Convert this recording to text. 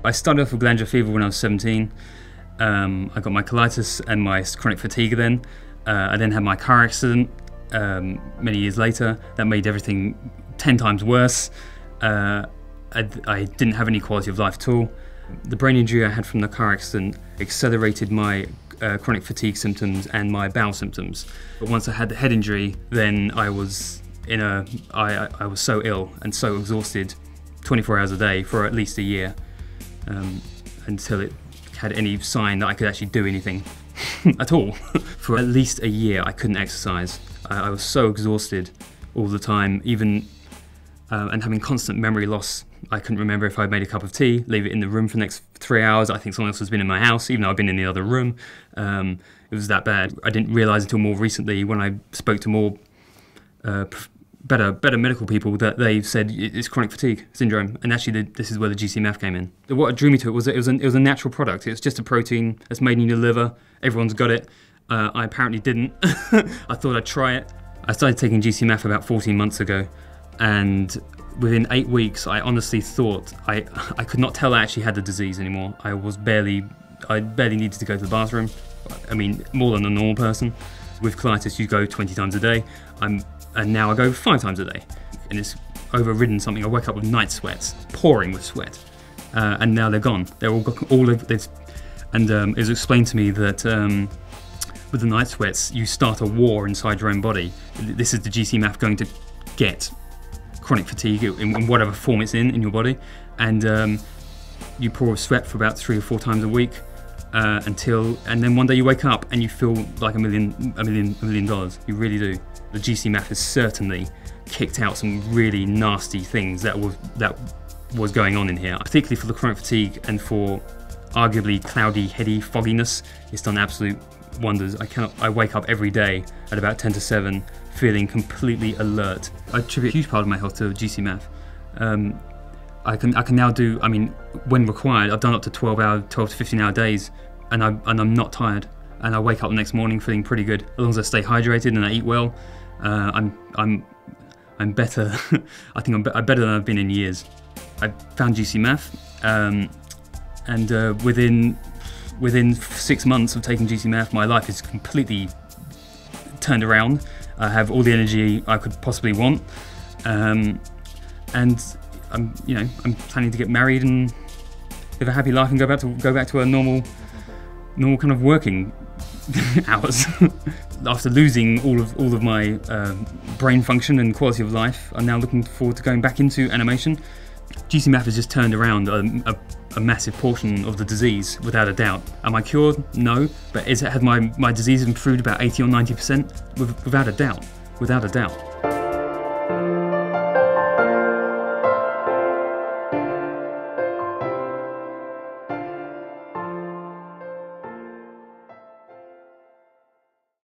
I started off with glandular fever when I was 17. I got my colitis and my chronic fatigue then. I then had my car accident many years later. That made everything 10 times worse. I didn't have any quality of life at all. The brain injury I had from the car accident accelerated my chronic fatigue symptoms and my bowel symptoms. But once I had the head injury, then I was I was so ill and so exhausted 24 hours a day for at least a year, until it had any sign that I could actually do anything at all. For at least a year I couldn't exercise. I was so exhausted all the time, even and having constant memory loss. I couldn't remember if I'd made a cup of tea, leave it in the room for the next 3 hours. I think someone else has been in my house, even though I'd been in the other room. It was that bad. I didn't realise until more recently, when I spoke to more better medical people, that they said it's chronic fatigue syndrome, and actually this is where the GcMAF came in. What drew me to it was that it was a natural product. It's just a protein that's made in your liver. Everyone's got it. I apparently didn't. I thought I'd try it. I started taking GcMAF about 14 months ago, and within 8 weeks, I honestly thought I could not tell I actually had the disease anymore. I barely needed to go to the bathroom. I mean, more than a normal person. With colitis, you go 20 times a day. And now I go 5 times a day. And it's overridden something. I wake up with night sweats, pouring with sweat. And now they're gone. They're all of this. And it was explained to me that with the night sweats, you start a war inside your own body. This is the GcMAF going to get chronic fatigue in whatever form it's in your body, and you pour sweat for about 3 or 4 times a week and then one day you wake up and you feel like $1 million. You really do. The GcMAF has certainly kicked out some really nasty things that was going on in here, particularly for the chronic fatigue and for arguably cloudy, heady fogginess. It's done absolute wonders. I wake up every day at about 10 to 7 feeling completely alert. I attribute a huge part of my health to GcMAF. I can now do, I mean, when required, I've done up to 12 to 15 hour days, and I'm not tired, and I wake up the next morning feeling pretty good. As long as I stay hydrated and I eat well, I'm better. I think I'm better than I've been in years. I found GcMAF, and within 6 months of taking GcMAF, my life is completely turned around. I have all the energy I could possibly want, and I'm planning to get married and live a happy life and go back to a normal kind of working hours. After losing all of my brain function and quality of life, I'm now looking forward to going back into animation. GcMAF has just turned around a massive portion of the disease, without a doubt. Am I cured? No. But has my disease improved about 80 or 90%? Without a doubt. Without a doubt.